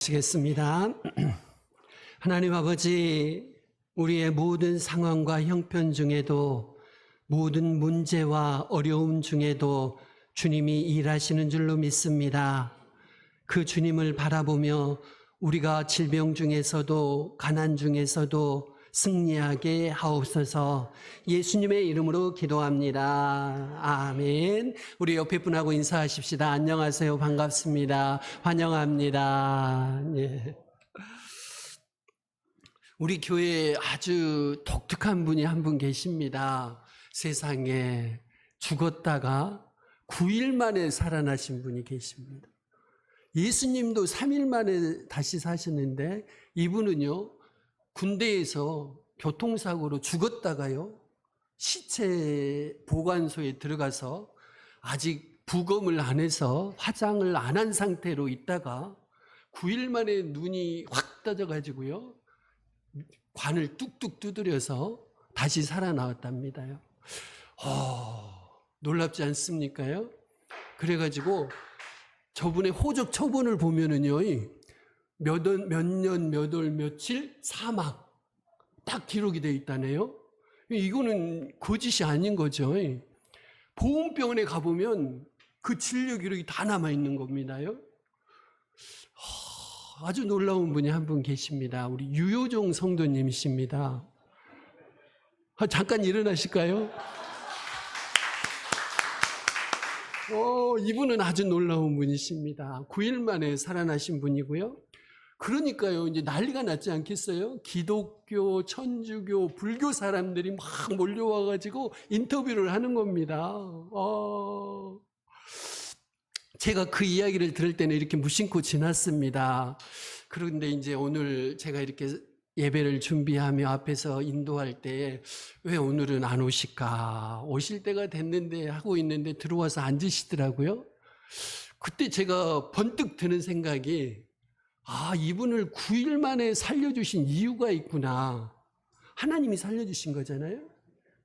시겠습니다. 하나님 아버지, 우리의 모든 상황과 형편 중에도, 모든 문제와 어려움 중에도 주님이 일하시는 줄로 믿습니다. 그 주님을 바라보며 우리가 질병 중에서도 가난 중에서도 승리하게 하옵소서. 예수님의 이름으로 기도합니다. 아멘. 우리 옆에 분하고 인사하십시다. 안녕하세요. 반갑습니다. 환영합니다. 예. 우리 교회에 아주 독특한 분이 한 분 계십니다. 세상에 죽었다가 9일 만에 살아나신 분이 계십니다. 예수님도 3일 만에 다시 사셨는데 이분은요, 군대에서 교통사고로 죽었다가요, 시체 보관소에 들어가서 아직 부검을 안 해서 화장을 안 한 상태로 있다가 9일 만에 눈이 확 떠져가지고요, 관을 뚝뚝 두드려서 다시 살아나왔답니다요. 놀랍지 않습니까요? 그래가지고 저분의 호적 처분을 보면은요, 몇 년, 몇 월, 며칠 사망 딱 기록이 되어 있다네요. 이거는 거짓이 아닌 거죠. 보훈병원에 가보면 그 진료 기록이 다 남아 있는 겁니다요. 아주 놀라운 분이 한 분 계십니다. 우리 유효종 성도님이십니다. 잠깐 일어나실까요? 이분은 아주 놀라운 분이십니다. 9일 만에 살아나신 분이고요. 그러니까요, 이제 난리가 났지 않겠어요? 기독교, 천주교, 불교 사람들이 막 몰려와가지고 인터뷰를 하는 겁니다. 제가 그 이야기를 들을 때는 이렇게 무심코 지났습니다. 그런데 이제 오늘 제가 이렇게 예배를 준비하며 앞에서 인도할 때 왜 오늘은 안 오실까? 오실 때가 됐는데 하고 있는데 들어와서 앉으시더라고요. 그때 제가 번뜩 드는 생각이, 이분을 9일 만에 살려주신 이유가 있구나. 하나님이 살려주신 거잖아요.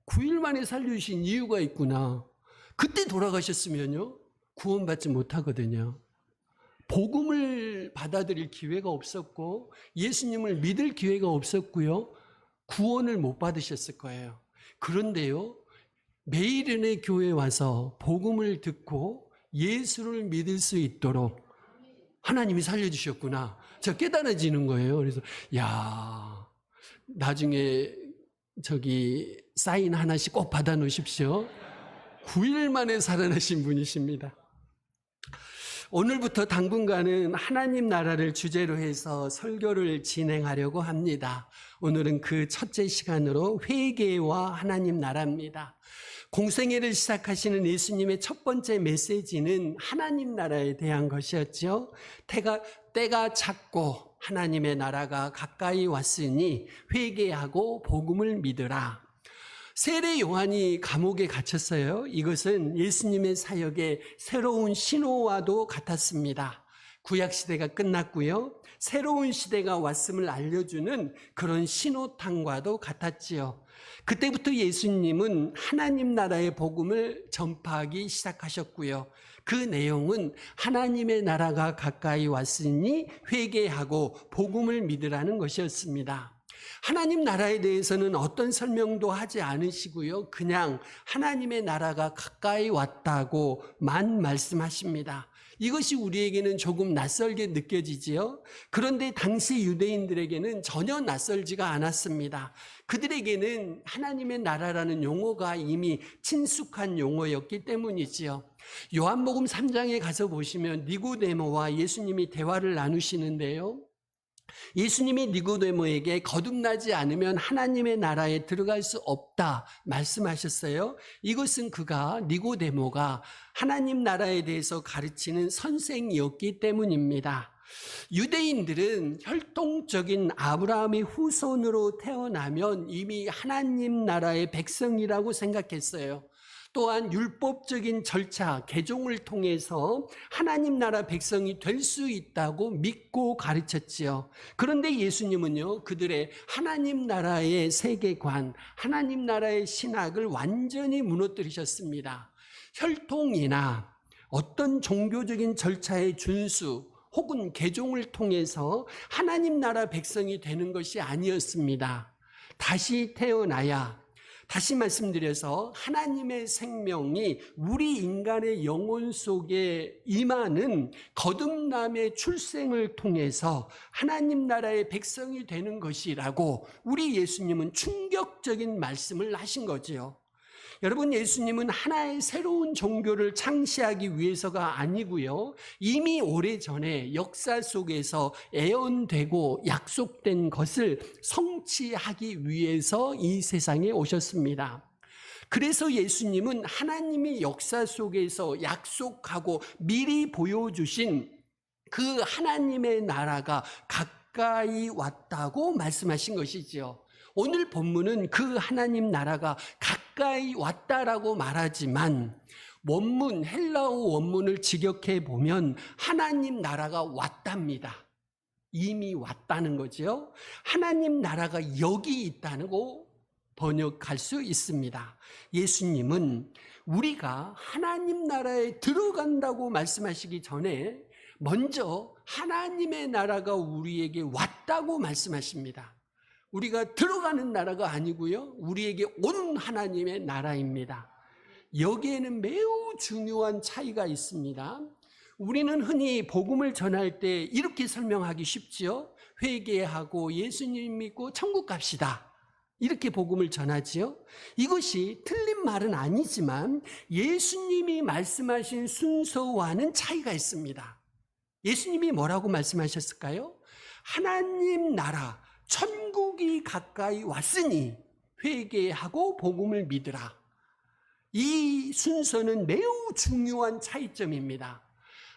9일 만에 살려주신 이유가 있구나. 그때 돌아가셨으면요, 구원받지 못하거든요. 복음을 받아들일 기회가 없었고 예수님을 믿을 기회가 없었고요, 구원을 못 받으셨을 거예요. 그런데요, 매일은혜 교회에 와서 복음을 듣고 예수를 믿을 수 있도록 하나님이 살려주셨구나, 저 깨달아지는 거예요. 그래서 나중에 저기 사인 하나씩 꼭 받아 놓으십시오. 9일 만에 살아나신 분이십니다. 오늘부터 당분간은 하나님 나라를 주제로 해서 설교를 진행하려고 합니다. 오늘은 그 첫째 시간으로 회개와 하나님 나라입니다. 공생애를 시작하시는 예수님의 첫 번째 메시지는 하나님 나라에 대한 것이었죠. 때가 찼고 하나님의 나라가 가까이 왔으니 회개하고 복음을 믿으라. 세례 요한이 감옥에 갇혔어요. 이것은 예수님의 사역의 새로운 신호와도 같았습니다. 구약시대가 끝났고요, 새로운 시대가 왔음을 알려주는 그런 신호탄과도 같았지요. 그때부터 예수님은 하나님 나라의 복음을 전파하기 시작하셨고요. 그 내용은 하나님의 나라가 가까이 왔으니 회개하고 복음을 믿으라는 것이었습니다. 하나님 나라에 대해서는 어떤 설명도 하지 않으시고요, 그냥 하나님의 나라가 가까이 왔다고만 말씀하십니다. 이것이 우리에게는 조금 낯설게 느껴지지요. 그런데 당시 유대인들에게는 전혀 낯설지가 않았습니다. 그들에게는 하나님의 나라라는 용어가 이미 친숙한 용어였기 때문이지요. 요한복음 3장에 가서 보시면 니고데모와 예수님이 대화를 나누시는데요, 예수님이 니고데모에게 거듭나지 않으면 하나님의 나라에 들어갈 수 없다 말씀하셨어요. 이것은 니고데모가 하나님 나라에 대해서 가르치는 선생이었기 때문입니다. 유대인들은 혈통적인 아브라함의 후손으로 태어나면 이미 하나님 나라의 백성이라고 생각했어요. 또한 율법적인 절차, 개종을 통해서 하나님 나라 백성이 될 수 있다고 믿고 가르쳤지요. 그런데 예수님은요, 그들의 하나님 나라의 세계관, 하나님 나라의 신학을 완전히 무너뜨리셨습니다. 혈통이나 어떤 종교적인 절차의 준수, 혹은 개종을 통해서 하나님 나라 백성이 되는 것이 아니었습니다. 다시 태어나야, 다시 말씀드려서 하나님의 생명이 우리 인간의 영혼 속에 임하는 거듭남의 출생을 통해서 하나님 나라의 백성이 되는 것이라고 우리 예수님은 충격적인 말씀을 하신 거지요. 여러분, 예수님은 하나의 새로운 종교를 창시하기 위해서가 아니고요, 이미 오래전에 역사 속에서 애언되고 약속된 것을 성취하기 위해서 이 세상에 오셨습니다. 그래서 예수님은 하나님이 역사 속에서 약속하고 미리 보여주신 그 하나님의 나라가 가까이 왔다고 말씀하신 것이지요. 오늘 본문은 그 하나님 나라가 가까이 왔다라고 말하지만 원문, 헬라어 원문을 직역해 보면 하나님 나라가 왔답니다. 이미 왔다는 거죠. 하나님 나라가 여기 있다고 번역할 수 있습니다. 예수님은 우리가 하나님 나라에 들어간다고 말씀하시기 전에 먼저 하나님의 나라가 우리에게 왔다고 말씀하십니다. 우리가 들어가는 나라가 아니고요, 우리에게 온 하나님의 나라입니다. 여기에는 매우 중요한 차이가 있습니다. 우리는 흔히 복음을 전할 때 이렇게 설명하기 쉽지요. 회개하고 예수님 믿고 천국 갑시다, 이렇게 복음을 전하지요. 이것이 틀린 말은 아니지만 예수님이 말씀하신 순서와는 차이가 있습니다. 예수님이 뭐라고 말씀하셨을까요? 하나님 나라, 천국이 가까이 왔으니 회개하고 복음을 믿으라. 이 순서는 매우 중요한 차이점입니다.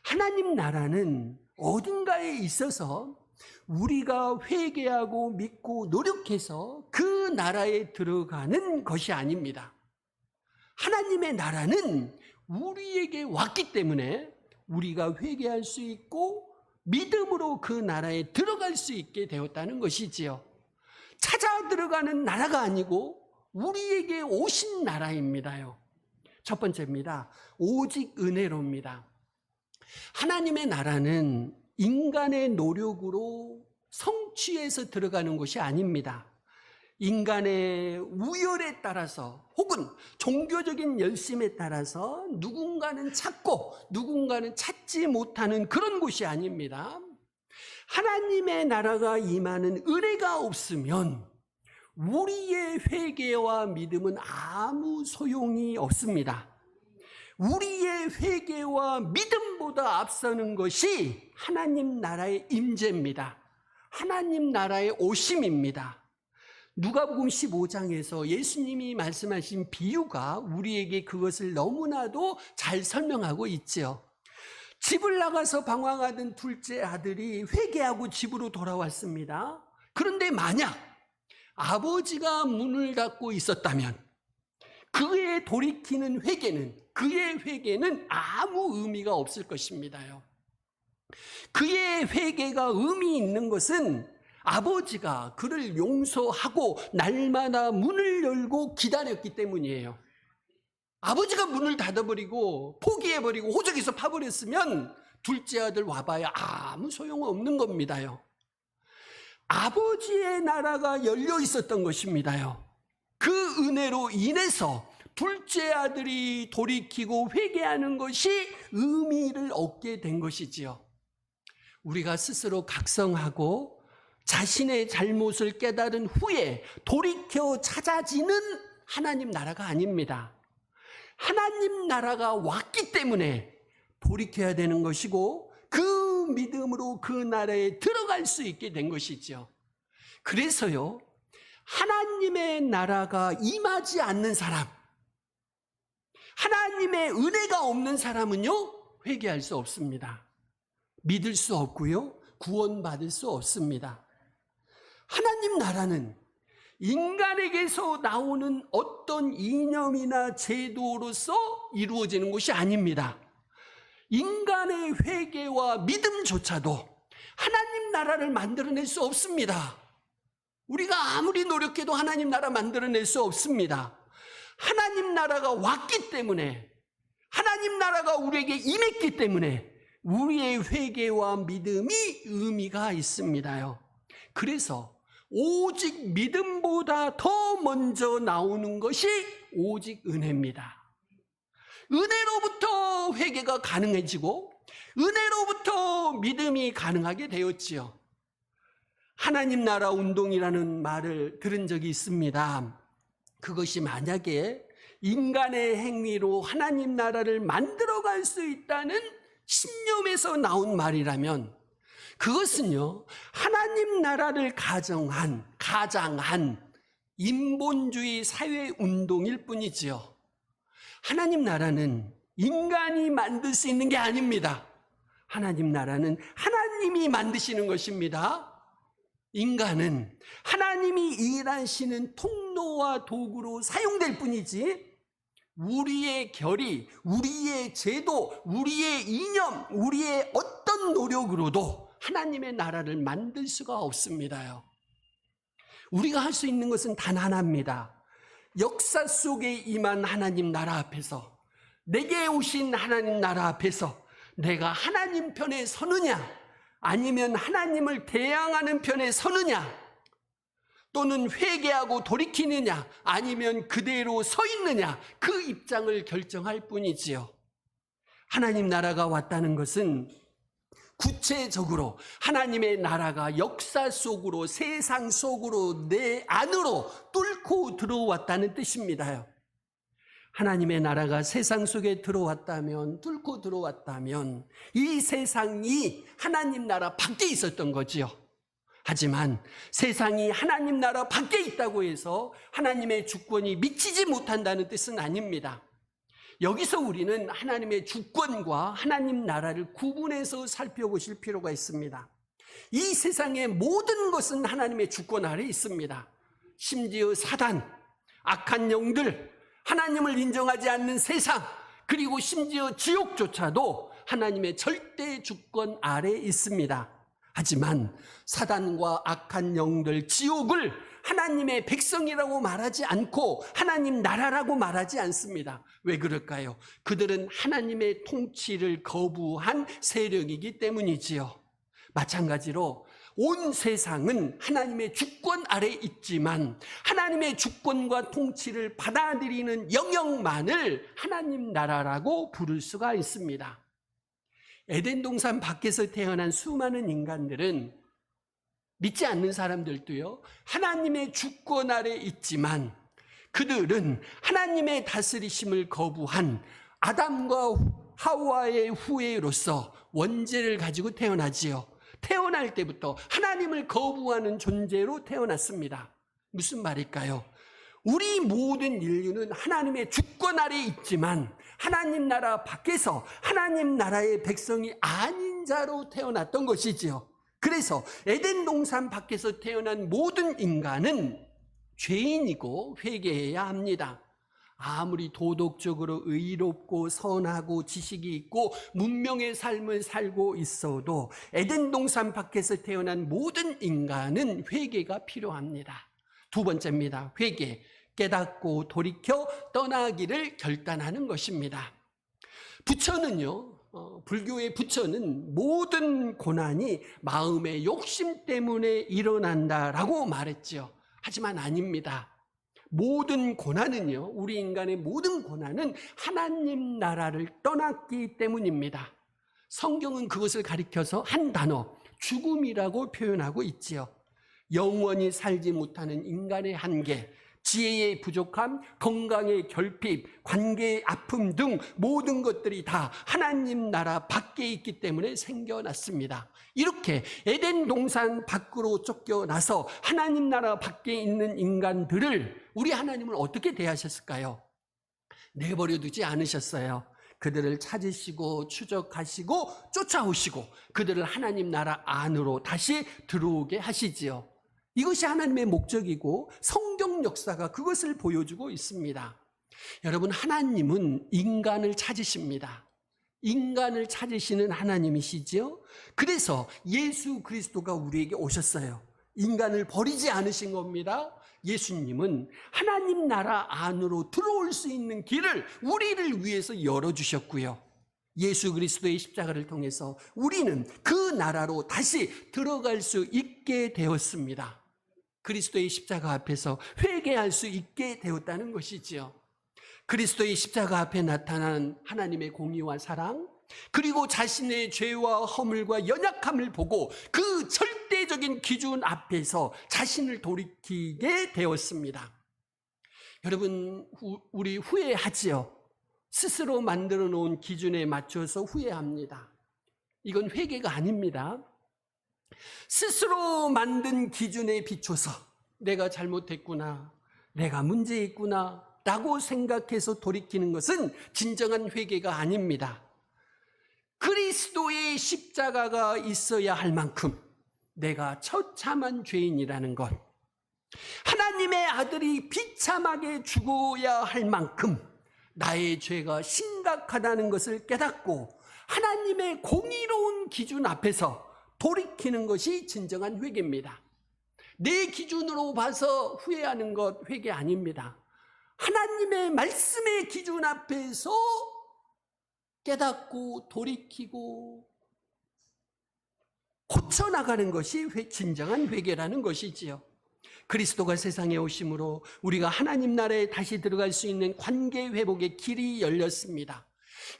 하나님 나라는 어딘가에 있어서 우리가 회개하고 믿고 노력해서 그 나라에 들어가는 것이 아닙니다. 하나님의 나라는 우리에게 왔기 때문에 우리가 회개할 수 있고 믿음으로 그 나라에 들어갈 수 있게 되었다는 것이지요. 찾아 들어가는 나라가 아니고 우리에게 오신 나라입니다요. 첫 번째입니다. 오직 은혜로입니다. 하나님의 나라는 인간의 노력으로 성취해서 들어가는 것이 아닙니다. 인간의 우열에 따라서 혹은 종교적인 열심에 따라서 누군가는 찾고 누군가는 찾지 못하는 그런 곳이 아닙니다. 하나님의 나라가 임하는 은혜가 없으면 우리의 회개와 믿음은 아무 소용이 없습니다. 우리의 회개와 믿음보다 앞서는 것이 하나님 나라의 임재입니다. 하나님 나라의 오심입니다. 누가복음 15장에서 예수님이 말씀하신 비유가 우리에게 그것을 너무나도 잘 설명하고 있죠. 집을 나가서 방황하던 둘째 아들이 회개하고 집으로 돌아왔습니다. 그런데 만약 아버지가 문을 닫고 있었다면 그의 돌이키는 회개는, 그의 회개는 아무 의미가 없을 것입니다요. 그의 회개가 의미 있는 것은 아버지가 그를 용서하고 날마다 문을 열고 기다렸기 때문이에요. 아버지가 문을 닫아버리고 포기해버리고 호적에서 파버렸으면 둘째 아들 와봐야 아무 소용없는 겁니다요. 아버지의 나라가 열려 있었던 것입니다요. 그 은혜로 인해서 둘째 아들이 돌이키고 회개하는 것이 의미를 얻게 된 것이지요. 우리가 스스로 각성하고 자신의 잘못을 깨달은 후에 돌이켜 찾아지는 하나님 나라가 아닙니다. 하나님 나라가 왔기 때문에 돌이켜야 되는 것이고 그 믿음으로 그 나라에 들어갈 수 있게 된 것이죠. 그래서요, 하나님의 나라가 임하지 않는 사람, 하나님의 은혜가 없는 사람은요, 회개할 수 없습니다. 믿을 수 없고요, 구원받을 수 없습니다. 하나님 나라는 인간에게서 나오는 어떤 이념이나 제도로서 이루어지는 것이 아닙니다. 인간의 회개와 믿음조차도 하나님 나라를 만들어낼 수 없습니다. 우리가 아무리 노력해도 하나님 나라 만들어낼 수 없습니다. 하나님 나라가 왔기 때문에, 하나님 나라가 우리에게 임했기 때문에 우리의 회개와 믿음이 의미가 있습니다요. 그래서 오직 믿음보다 더 먼저 나오는 것이 오직 은혜입니다. 은혜로부터 회개가 가능해지고 은혜로부터 믿음이 가능하게 되었지요. 하나님 나라 운동이라는 말을 들은 적이 있습니다. 그것이 만약에 인간의 행위로 하나님 나라를 만들어갈 수 있다는 신념에서 나온 말이라면 그것은요, 하나님 나라를 가장한 인본주의 사회운동일 뿐이지요. 하나님 나라는 인간이 만들 수 있는 게 아닙니다. 하나님 나라는 하나님이 만드시는 것입니다. 인간은 하나님이 일하시는 통로와 도구로 사용될 뿐이지 우리의 결의, 우리의 제도, 우리의 이념, 우리의 어떤 노력으로도 하나님의 나라를 만들 수가 없습니다요. 우리가 할 수 있는 것은 단 하나입니다. 역사 속에 임한 하나님 나라 앞에서, 내게 오신 하나님 나라 앞에서 내가 하나님 편에 서느냐, 아니면 하나님을 대항하는 편에 서느냐, 또는 회개하고 돌이키느냐, 아니면 그대로 서 있느냐, 그 입장을 결정할 뿐이지요. 하나님 나라가 왔다는 것은 구체적으로 하나님의 나라가 역사 속으로, 세상 속으로, 내 안으로 뚫고 들어왔다는 뜻입니다요. 하나님의 나라가 세상 속에 들어왔다면, 뚫고 들어왔다면 이 세상이 하나님 나라 밖에 있었던 거지요. 하지만 세상이 하나님 나라 밖에 있다고 해서 하나님의 주권이 미치지 못한다는 뜻은 아닙니다. 여기서 우리는 하나님의 주권과 하나님 나라를 구분해서 살펴보실 필요가 있습니다. 이 세상의 모든 것은 하나님의 주권 아래 있습니다. 심지어 사단, 악한 영들, 하나님을 인정하지 않는 세상, 그리고 심지어 지옥조차도 하나님의 절대 주권 아래 있습니다. 하지만 사단과 악한 영들, 지옥을 하나님의 백성이라고 말하지 않고 하나님 나라라고 말하지 않습니다. 왜 그럴까요? 그들은 하나님의 통치를 거부한 세력이기 때문이지요. 마찬가지로 온 세상은 하나님의 주권 아래 있지만 하나님의 주권과 통치를 받아들이는 영역만을 하나님 나라라고 부를 수가 있습니다. 에덴 동산 밖에서 태어난 수많은 인간들은, 믿지 않는 사람들도요, 하나님의 주권 아래 있지만 그들은 하나님의 다스리심을 거부한 아담과 하와의 후예로서 원죄를 가지고 태어나지요. 태어날 때부터 하나님을 거부하는 존재로 태어났습니다. 무슨 말일까요? 우리 모든 인류는 하나님의 주권 아래 있지만 하나님 나라 밖에서 하나님 나라의 백성이 아닌 자로 태어났던 것이지요. 그래서 에덴 동산 밖에서 태어난 모든 인간은 죄인이고 회개해야 합니다. 아무리 도덕적으로 의롭고 선하고 지식이 있고 문명의 삶을 살고 있어도 에덴 동산 밖에서 태어난 모든 인간은 회개가 필요합니다. 두 번째입니다. 회개, 깨닫고 돌이켜 떠나기를 결단하는 것입니다. 부처는요, 불교의 부처는 모든 고난이 마음의 욕심 때문에 일어난다라고 말했죠. 하지만 아닙니다. 모든 고난은요, 우리 인간의 모든 고난은 하나님 나라를 떠났기 때문입니다. 성경은 그것을 가리켜서 한 단어, 죽음이라고 표현하고 있지요. 영원히 살지 못하는 인간의 한계, 지혜의 부족함, 건강의 결핍, 관계의 아픔 등 모든 것들이 다 하나님 나라 밖에 있기 때문에 생겨났습니다. 이렇게 에덴 동산 밖으로 쫓겨나서 하나님 나라 밖에 있는 인간들을 우리 하나님은 어떻게 대하셨을까요? 내버려 두지 않으셨어요. 그들을 찾으시고 추적하시고 쫓아오시고 그들을 하나님 나라 안으로 다시 들어오게 하시지요. 이것이 하나님의 목적이고 성경 역사가 그것을 보여주고 있습니다. 여러분, 하나님은 인간을 찾으십니다. 인간을 찾으시는 하나님이시죠. 그래서 예수 그리스도가 우리에게 오셨어요. 인간을 버리지 않으신 겁니다. 예수님은 하나님 나라 안으로 들어올 수 있는 길을 우리를 위해서 열어주셨고요. 예수 그리스도의 십자가를 통해서 우리는 그 나라로 다시 들어갈 수 있게 되었습니다. 그리스도의 십자가 앞에서 회개할 수 있게 되었다는 것이지요. 그리스도의 십자가 앞에 나타난 하나님의 공의와 사랑, 그리고 자신의 죄와 허물과 연약함을 보고 그 절대적인 기준 앞에서 자신을 돌이키게 되었습니다. 여러분, 우리 후회하지요. 스스로 만들어 놓은 기준에 맞춰서 후회합니다. 이건 회개가 아닙니다. 스스로 만든 기준에 비춰서 내가 잘못했구나, 내가 문제 있구나 라고 생각해서 돌이키는 것은 진정한 회개가 아닙니다. 그리스도의 십자가가 있어야 할 만큼 내가 처참한 죄인이라는 것, 하나님의 아들이 비참하게 죽어야 할 만큼 나의 죄가 심각하다는 것을 깨닫고 하나님의 공의로운 기준 앞에서 돌이키는 것이 진정한 회개입니다. 내 기준으로 봐서 후회하는 것 회개 아닙니다. 하나님의 말씀의 기준 앞에서 깨닫고 돌이키고 고쳐나가는 것이 진정한 회개라는 것이지요. 그리스도가 세상에 오심으로 우리가 하나님 나라에 다시 들어갈 수 있는 관계 회복의 길이 열렸습니다.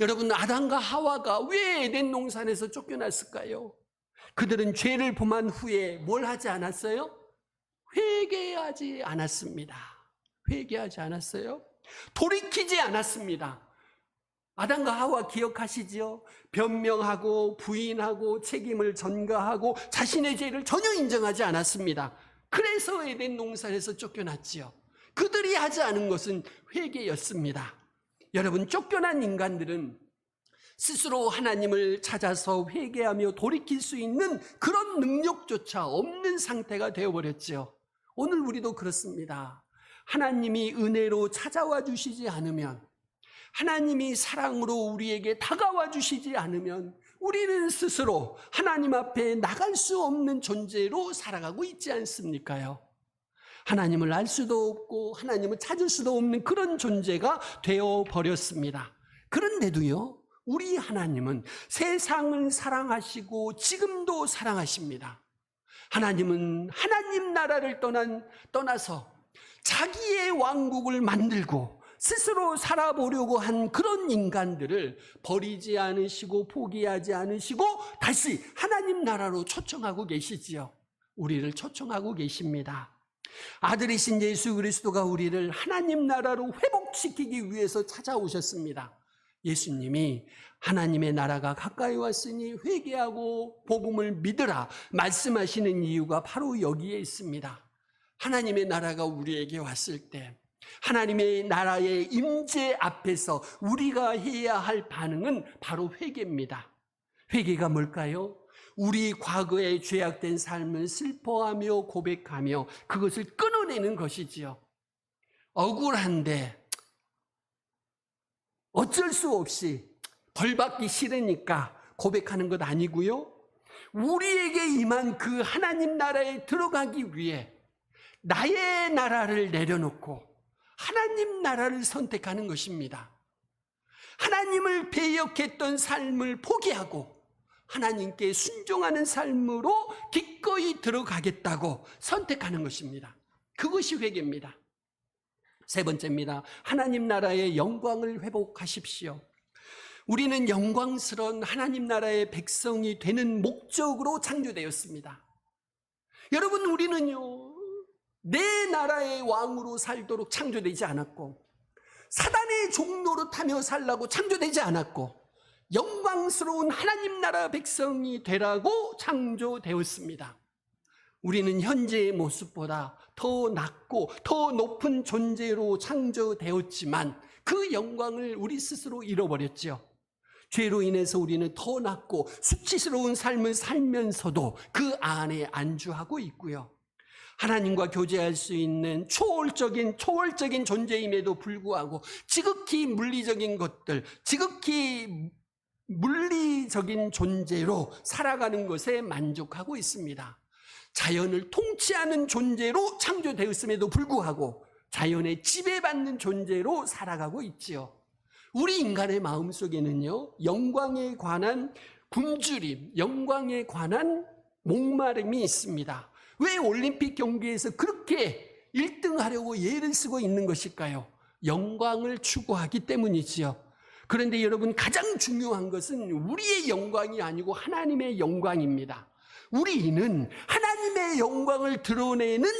여러분, 아담과 하와가 왜 에덴 동산에서 쫓겨났을까요? 그들은 죄를 범한 후에 뭘 하지 않았어요? 회개하지 않았습니다. 회개하지 않았어요? 돌이키지 않았습니다. 아담과 하와 기억하시죠? 변명하고 부인하고 책임을 전가하고 자신의 죄를 전혀 인정하지 않았습니다. 그래서 에덴 동산에서 쫓겨났지요. 그들이 하지 않은 것은 회개였습니다. 여러분, 쫓겨난 인간들은 스스로 하나님을 찾아서 회개하며 돌이킬 수 있는 그런 능력조차 없는 상태가 되어버렸지요. 오늘 우리도 그렇습니다. 하나님이 은혜로 찾아와 주시지 않으면, 하나님이 사랑으로 우리에게 다가와 주시지 않으면 우리는 스스로 하나님 앞에 나갈 수 없는 존재로 살아가고 있지 않습니까요? 하나님을 알 수도 없고 하나님을 찾을 수도 없는 그런 존재가 되어버렸습니다. 그런데도요, 우리 하나님은 세상을 사랑하시고 지금도 사랑하십니다. 하나님은 하나님 나라를 떠나서 자기의 왕국을 만들고 스스로 살아보려고 한 그런 인간들을 버리지 않으시고 포기하지 않으시고 다시 하나님 나라로 초청하고 계시지요. 우리를 초청하고 계십니다. 아들이신 예수 그리스도가 우리를 하나님 나라로 회복시키기 위해서 찾아오셨습니다. 예수님이 하나님의 나라가 가까이 왔으니 회개하고 복음을 믿으라 말씀하시는 이유가 바로 여기에 있습니다. 하나님의 나라가 우리에게 왔을 때 하나님의 나라의 임재 앞에서 우리가 해야 할 반응은 바로 회개입니다. 회개가 뭘까요? 우리 과거의 죄악된 삶을 슬퍼하며 고백하며 그것을 끊어내는 것이지요. 억울한데 어쩔 수 없이 벌받기 싫으니까 고백하는 것 아니고요. 우리에게 임한 그 하나님 나라에 들어가기 위해 나의 나라를 내려놓고 하나님 나라를 선택하는 것입니다. 하나님을 배역했던 삶을 포기하고 하나님께 순종하는 삶으로 기꺼이 들어가겠다고 선택하는 것입니다. 그것이 회개입니다. 세 번째입니다. 하나님 나라의 영광을 회복하십시오. 우리는 영광스러운 하나님 나라의 백성이 되는 목적으로 창조되었습니다. 여러분, 우리는요, 내 나라의 왕으로 살도록 창조되지 않았고 사단의 종로로 타며 살라고 창조되지 않았고 영광스러운 하나님 나라 백성이 되라고 창조되었습니다. 우리는 현재의 모습보다 더 낮고 더 높은 존재로 창조되었지만 그 영광을 우리 스스로 잃어버렸죠. 죄로 인해서 우리는 더 낮고 수치스러운 삶을 살면서도 그 안에 안주하고 있고요. 하나님과 교제할 수 있는 초월적인 존재임에도 불구하고 지극히 물리적인 것들, 지극히 물리적인 존재로 살아가는 것에 만족하고 있습니다. 자연을 통치하는 존재로 창조되었음에도 불구하고 자연에 지배받는 존재로 살아가고 있지요. 우리 인간의 마음속에는요, 영광에 관한 굶주림, 영광에 관한 목마름이 있습니다. 왜 올림픽 경기에서 그렇게 1등 하려고 예를 쓰고 있는 것일까요? 영광을 추구하기 때문이지요. 그런데 여러분, 가장 중요한 것은 우리의 영광이 아니고 하나님의 영광입니다. 우리는 하나님의 영광을 드러내는,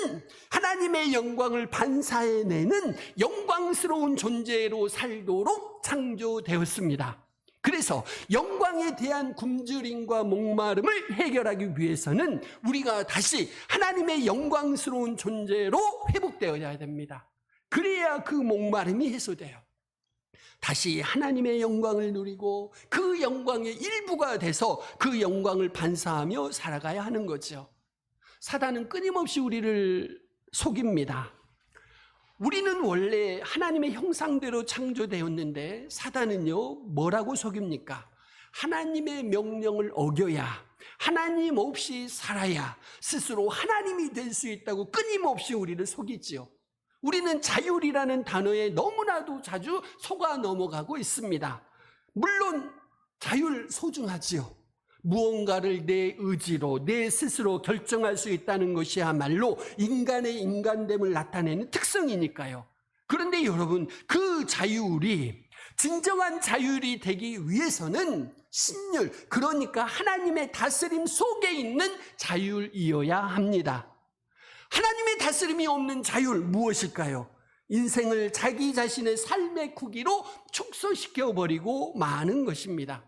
하나님의 영광을 반사해내는 영광스러운 존재로 살도록 창조되었습니다. 그래서 영광에 대한 굶주림과 목마름을 해결하기 위해서는 우리가 다시 하나님의 영광스러운 존재로 회복되어야 됩니다. 그래야 그 목마름이 해소돼요. 다시 하나님의 영광을 누리고 그 영광의 일부가 돼서 그 영광을 반사하며 살아가야 하는 거죠. 사단은 끊임없이 우리를 속입니다. 우리는 원래 하나님의 형상대로 창조되었는데 사단은요, 뭐라고 속입니까? 하나님의 명령을 어겨야, 하나님 없이 살아야 스스로 하나님이 될 수 있다고 끊임없이 우리를 속이지요. 우리는 자율이라는 단어에 너무나도 자주 속아 넘어가고 있습니다. 물론 자율 소중하지요. 무언가를 내 의지로, 내 스스로 결정할 수 있다는 것이야말로 인간의 인간됨을 나타내는 특성이니까요. 그런데 여러분, 그 자율이 진정한 자율이 되기 위해서는 신율, 그러니까 하나님의 다스림 속에 있는 자율이어야 합니다. 하나님의 다스림이 없는 자율, 무엇일까요? 인생을 자기 자신의 삶의 크기로 축소시켜버리고 마는 것입니다.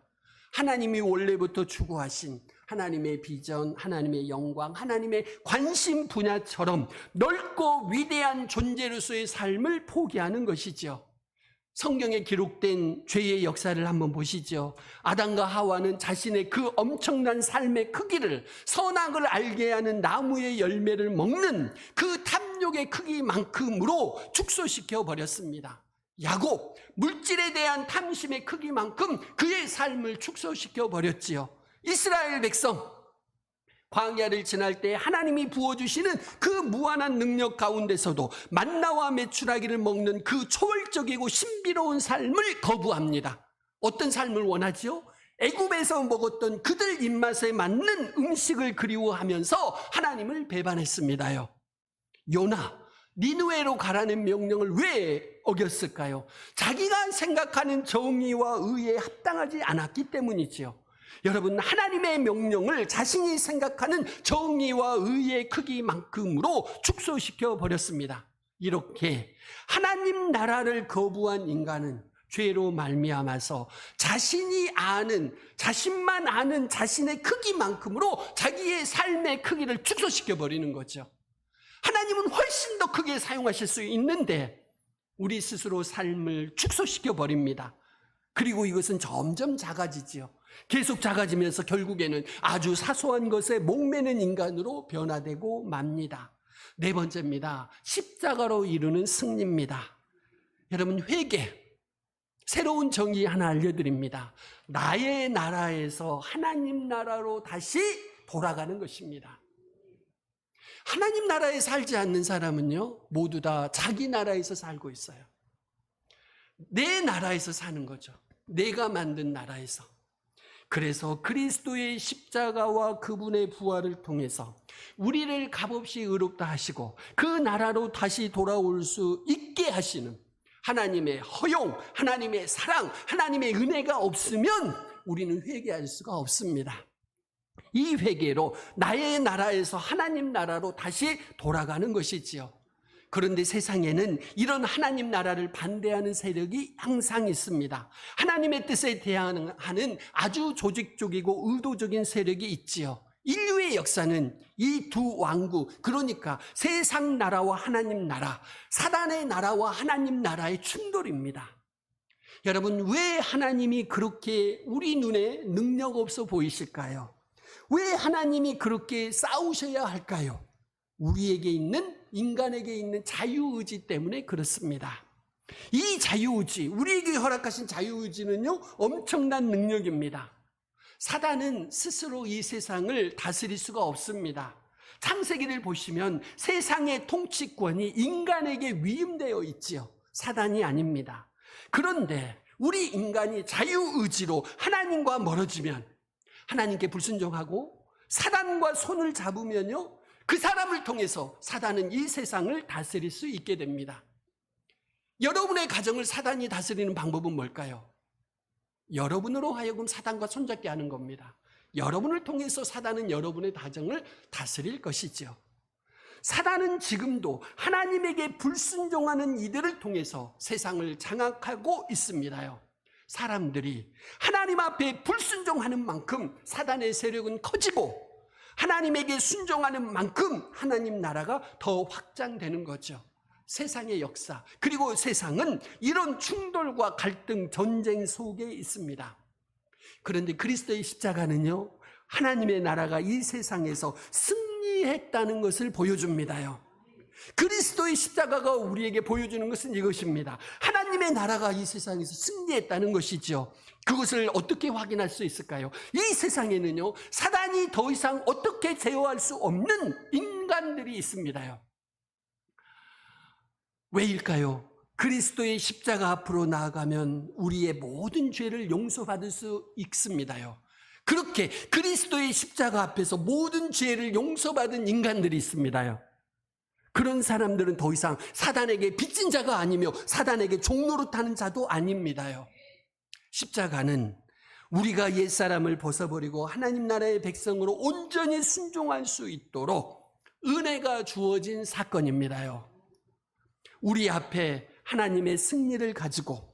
하나님이 원래부터 추구하신 하나님의 비전, 하나님의 영광, 하나님의 관심 분야처럼 넓고 위대한 존재로서의 삶을 포기하는 것이죠. 성경에 기록된 죄의 역사를 한번 보시죠. 아담과 하와는 자신의 그 엄청난 삶의 크기를, 선악을 알게 하는 나무의 열매를 먹는 그 탐욕의 크기만큼으로 축소시켜 버렸습니다. 야곱, 물질에 대한 탐심의 크기만큼 그의 삶을 축소시켜 버렸지요. 이스라엘 백성, 광야를 지날 때 하나님이 부어주시는 그 무한한 능력 가운데서도 만나와 메추라기를 먹는 그 초월적이고 신비로운 삶을 거부합니다. 어떤 삶을 원하지요? 애굽에서 먹었던 그들 입맛에 맞는 음식을 그리워하면서 하나님을 배반했습니다요. 요나, 니느웨로 가라는 명령을 왜 어겼을까요? 자기가 생각하는 정의와 의에 합당하지 않았기 때문이지요. 여러분, 하나님의 명령을 자신이 생각하는 정의와 의의 크기만큼으로 축소시켜 버렸습니다. 이렇게 하나님 나라를 거부한 인간은 죄로 말미암아서 자신이 아는, 자신만 아는 자신의 크기만큼으로 자기의 삶의 크기를 축소시켜 버리는 거죠. 하나님은 훨씬 더 크게 사용하실 수 있는데 우리 스스로 삶을 축소시켜 버립니다. 그리고 이것은 점점 작아지지요. 계속 작아지면서 결국에는 아주 사소한 것에 목매는 인간으로 변화되고 맙니다. 네 번째입니다. 십자가로 이루는 승리입니다. 여러분, 회개, 새로운 정의 하나 알려드립니다. 나의 나라에서 하나님 나라로 다시 돌아가는 것입니다. 하나님 나라에 살지 않는 사람은요, 모두 다 자기 나라에서 살고 있어요. 내 나라에서 사는 거죠. 내가 만든 나라에서. 그래서 그리스도의 십자가와 그분의 부활을 통해서 우리를 값없이 의롭다 하시고 그 나라로 다시 돌아올 수 있게 하시는 하나님의 허용, 하나님의 사랑, 하나님의 은혜가 없으면 우리는 회개할 수가 없습니다. 이 회개로 나의 나라에서 하나님 나라로 다시 돌아가는 것이지요. 그런데 세상에는 이런 하나님 나라를 반대하는 세력이 항상 있습니다. 하나님의 뜻에 대항하는 아주 조직적이고 의도적인 세력이 있지요. 인류의 역사는 이 두 왕국, 그러니까 세상 나라와 하나님 나라, 사단의 나라와 하나님 나라의 충돌입니다. 여러분, 왜 하나님이 그렇게 우리 눈에 능력 없어 보이실까요? 왜 하나님이 그렇게 싸우셔야 할까요? 우리에게 있는, 인간에게 있는 자유의지 때문에 그렇습니다. 이 자유의지, 우리에게 허락하신 자유의지는요, 엄청난 능력입니다. 사단은 스스로 이 세상을 다스릴 수가 없습니다. 창세기를 보시면 세상의 통치권이 인간에게 위임되어 있지요. 사단이 아닙니다. 그런데 우리 인간이 자유의지로 하나님과 멀어지면, 하나님께 불순종하고 사단과 손을 잡으면요, 그 사람을 통해서 사단은 이 세상을 다스릴 수 있게 됩니다. 여러분의 가정을 사단이 다스리는 방법은 뭘까요? 여러분으로 하여금 사단과 손잡게 하는 겁니다. 여러분을 통해서 사단은 여러분의 가정을 다스릴 것이죠. 사단은 지금도 하나님에게 불순종하는 이들을 통해서 세상을 장악하고 있습니다요. 사람들이 하나님 앞에 불순종하는 만큼 사단의 세력은 커지고, 하나님에게 순종하는 만큼 하나님 나라가 더 확장되는 거죠. 세상의 역사, 그리고 세상은 이런 충돌과 갈등, 전쟁 속에 있습니다. 그런데 그리스도의 십자가는요, 하나님의 나라가 이 세상에서 승리했다는 것을 보여줍니다요. 그리스도의 십자가가 우리에게 보여주는 것은 이것입니다. 하나님의 나라가 이 세상에서 승리했다는 것이죠. 그것을 어떻게 확인할 수 있을까요? 이 세상에는요, 사단이 더 이상 어떻게 제어할 수 없는 인간들이 있습니다요. 왜일까요? 그리스도의 십자가 앞으로 나아가면 우리의 모든 죄를 용서받을 수 있습니다요. 그렇게 그리스도의 십자가 앞에서 모든 죄를 용서받은 인간들이 있습니다요. 그런 사람들은 더 이상 사단에게 빚진 자가 아니며 사단에게 종노릇하는 자도 아닙니다요. 십자가는 우리가 옛사람을 벗어버리고 하나님 나라의 백성으로 온전히 순종할 수 있도록 은혜가 주어진 사건입니다요. 우리 앞에 하나님의 승리를 가지고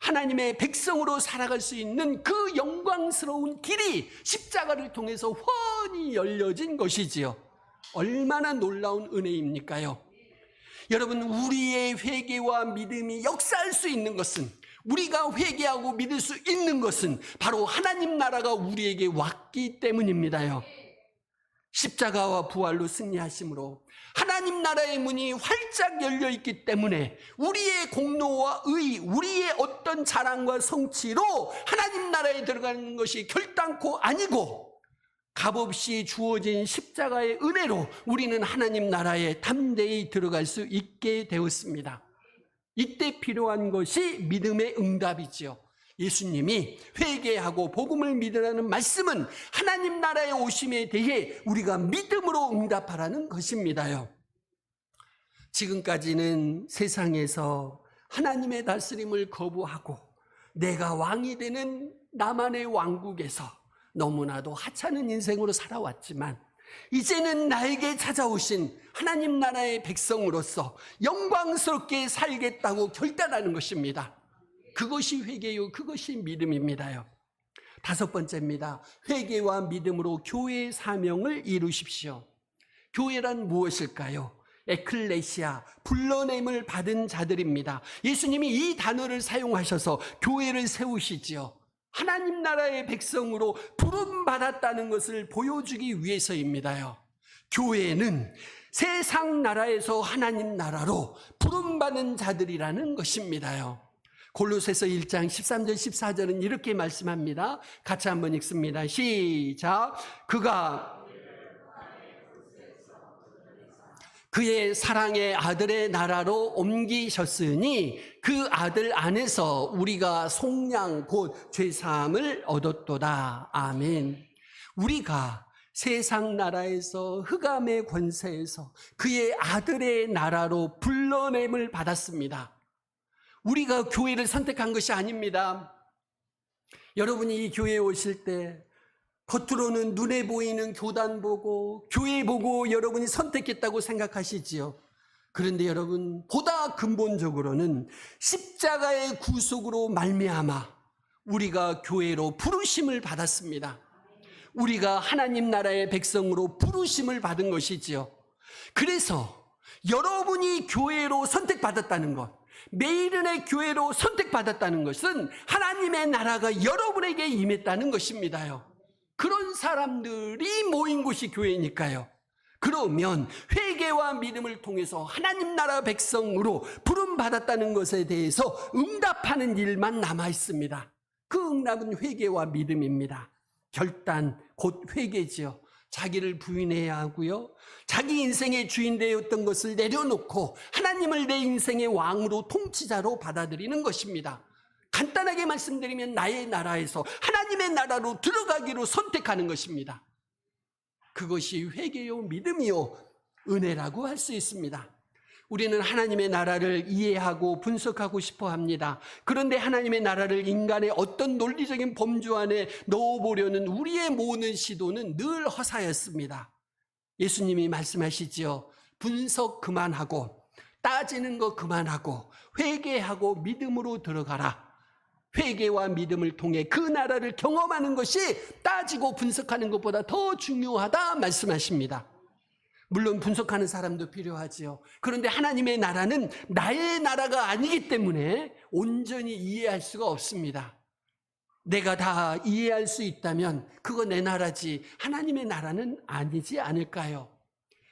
하나님의 백성으로 살아갈 수 있는 그 영광스러운 길이 십자가를 통해서 훤히 열려진 것이지요. 얼마나 놀라운 은혜입니까요? 여러분, 우리의 회개와 믿음이 역사할 수 있는 것은, 우리가 회개하고 믿을 수 있는 것은 바로 하나님 나라가 우리에게 왔기 때문입니다요. 십자가와 부활로 승리하심으로 하나님 나라의 문이 활짝 열려 있기 때문에 우리의 공로와 의, 우리의 어떤 자랑과 성취로 하나님 나라에 들어가는 것이 결단코 아니고, 값없이 주어진 십자가의 은혜로 우리는 하나님 나라에 담대히 들어갈 수 있게 되었습니다. 이때 필요한 것이 믿음의 응답이지요. 예수님이 회개하고 복음을 믿으라는 말씀은 하나님 나라의 오심에 대해 우리가 믿음으로 응답하라는 것입니다요. 지금까지는 세상에서 하나님의 다스림을 거부하고 내가 왕이 되는 나만의 왕국에서 너무나도 하찮은 인생으로 살아왔지만, 이제는 나에게 찾아오신 하나님 나라의 백성으로서 영광스럽게 살겠다고 결단하는 것입니다. 그것이 회개요, 그것이 믿음입니다요. 다섯 번째입니다. 회개와 믿음으로 교회의 사명을 이루십시오. 교회란 무엇일까요? 에클레시아, 불러냄을 받은 자들입니다. 예수님이 이 단어를 사용하셔서 교회를 세우시지요. 하나님 나라의 백성으로 부름받았다는 것을 보여주기 위해서입니다요. 교회는 세상 나라에서 하나님 나라로 부름받은 자들이라는 것입니다요. 골로새서 1장 13절 14절은 이렇게 말씀합니다. 같이 한번 읽습니다. 시작. 그가 그의 사랑의 아들의 나라로 옮기셨으니 그 아들 안에서 우리가 속량 곧 죄사함을 얻었도다. 아멘. 우리가 세상 나라에서 흑암의 권세에서 그의 아들의 나라로 불러냄을 받았습니다. 우리가 교회를 선택한 것이 아닙니다. 여러분이 이 교회에 오실 때 겉으로는 눈에 보이는 교단 보고 교회 보고 여러분이 선택했다고 생각하시지요. 그런데 여러분, 보다 근본적으로는 십자가의 구속으로 말미암아 우리가 교회로 부르심을 받았습니다. 우리가 하나님 나라의 백성으로 부르심을 받은 것이지요. 그래서 여러분이 교회로 선택받았다는 것, 매일은의 교회로 선택받았다는 것은 하나님의 나라가 여러분에게 임했다는 것입니다요. 그런 사람들이 모인 곳이 교회니까요. 그러면 회개와 믿음을 통해서 하나님 나라 백성으로 부름받았다는 것에 대해서 응답하는 일만 남아 있습니다. 그 응답은 회개와 믿음입니다. 결단, 곧 회개지요. 자기를 부인해야 하고요, 자기 인생의 주인 되었던 것을 내려놓고 하나님을 내 인생의 왕으로 통치자로 받아들이는 것입니다. 간단하게 말씀드리면 나의 나라에서 하나님의 나라로 들어가기로 선택하는 것입니다. 그것이 회개요, 믿음이요, 은혜라고 할 수 있습니다. 우리는 하나님의 나라를 이해하고 분석하고 싶어 합니다. 그런데 하나님의 나라를 인간의 어떤 논리적인 범주 안에 넣어보려는 우리의 모든 시도는 늘 허사였습니다. 예수님이 말씀하시지요. 분석 그만하고 따지는 거 그만하고 회개하고 믿음으로 들어가라. 회개와 믿음을 통해 그 나라를 경험하는 것이 따지고 분석하는 것보다 더 중요하다 말씀하십니다. 물론 분석하는 사람도 필요하지요. 그런데 하나님의 나라는 나의 나라가 아니기 때문에 온전히 이해할 수가 없습니다. 내가 다 이해할 수 있다면 그거 내 나라지 하나님의 나라는 아니지 않을까요?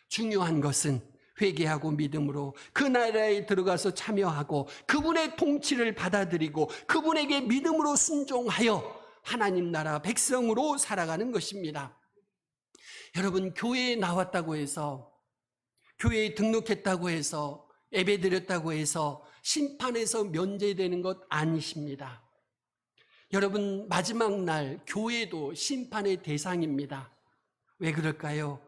중요한 것은 회개하고 믿음으로 그 나라에 들어가서 참여하고 그분의 통치를 받아들이고 그분에게 믿음으로 순종하여 하나님 나라 백성으로 살아가는 것입니다. 여러분, 교회에 나왔다고 해서, 교회에 등록했다고 해서, 예배드렸다고 해서 심판에서 면제되는 것 아니십니다. 여러분, 마지막 날 교회도 심판의 대상입니다. 왜 그럴까요?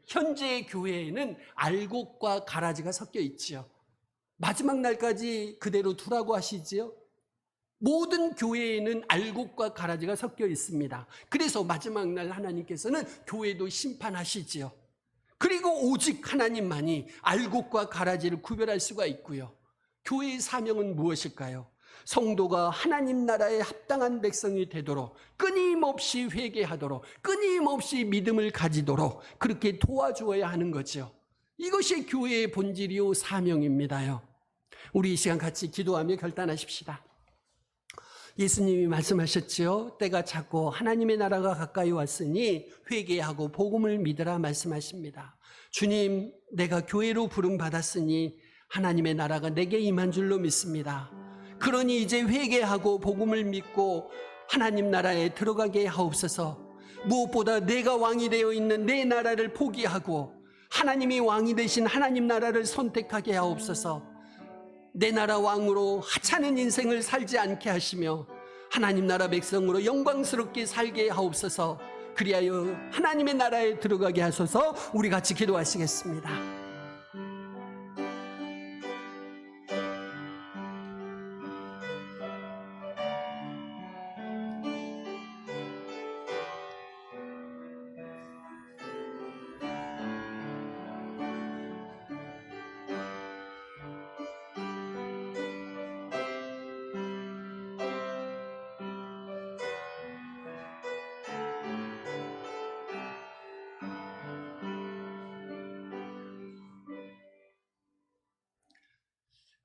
현재의 교회에는 알곡과 가라지가 섞여 있지요. 마지막 날까지 그대로 두라고 하시지요. 모든 교회에는 알곡과 가라지가 섞여 있습니다. 그래서 마지막 날 하나님께서는 교회도 심판하시지요. 그리고 오직 하나님만이 알곡과 가라지를 구별할 수가 있고요. 교회의 사명은 무엇일까요? 성도가 하나님 나라에 합당한 백성이 되도록 끊임없이 회개하도록 끊임없이 믿음을 가지도록 그렇게 도와주어야 하는 거죠. 이것이 교회의 본질이요 사명입니다요. 우리 이 시간 같이 기도하며 결단하십시다. 예수님이 말씀하셨지요. 때가 찼고 하나님의 나라가 가까이 왔으니 회개하고 복음을 믿으라 말씀하십니다. 주님, 내가 교회로 부름 받았으니 하나님의 나라가 내게 임한 줄로 믿습니다. 그러니 이제 회개하고 복음을 믿고 하나님 나라에 들어가게 하옵소서. 무엇보다 내가 왕이 되어 있는 내 나라를 포기하고 하나님이 왕이 되신 하나님 나라를 선택하게 하옵소서. 내 나라 왕으로 하찮은 인생을 살지 않게 하시며 하나님 나라 백성으로 영광스럽게 살게 하옵소서. 그리하여 하나님의 나라에 들어가게 하소서. 우리 같이 기도하시겠습니다.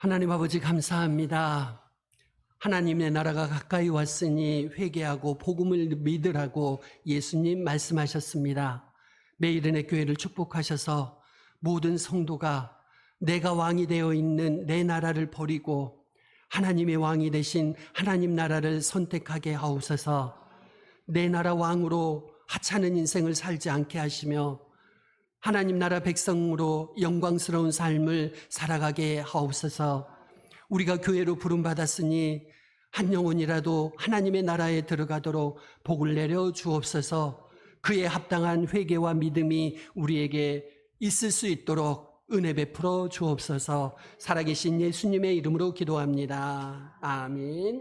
하나님 아버지 감사합니다. 하나님의 나라가 가까이 왔으니 회개하고 복음을 믿으라고 예수님 말씀하셨습니다. 매일은혜 교회를 축복하셔서 모든 성도가 내가 왕이 되어 있는 내 나라를 버리고 하나님의 왕이 되신 하나님 나라를 선택하게 하옵소서. 내 나라 왕으로 하찮은 인생을 살지 않게 하시며 하나님 나라 백성으로 영광스러운 삶을 살아가게 하옵소서. 우리가 교회로 부름받았으니 한 영혼이라도 하나님의 나라에 들어가도록 복을 내려 주옵소서. 그에 합당한 회개와 믿음이 우리에게 있을 수 있도록 은혜 베풀어 주옵소서. 살아계신 예수님의 이름으로 기도합니다. 아멘.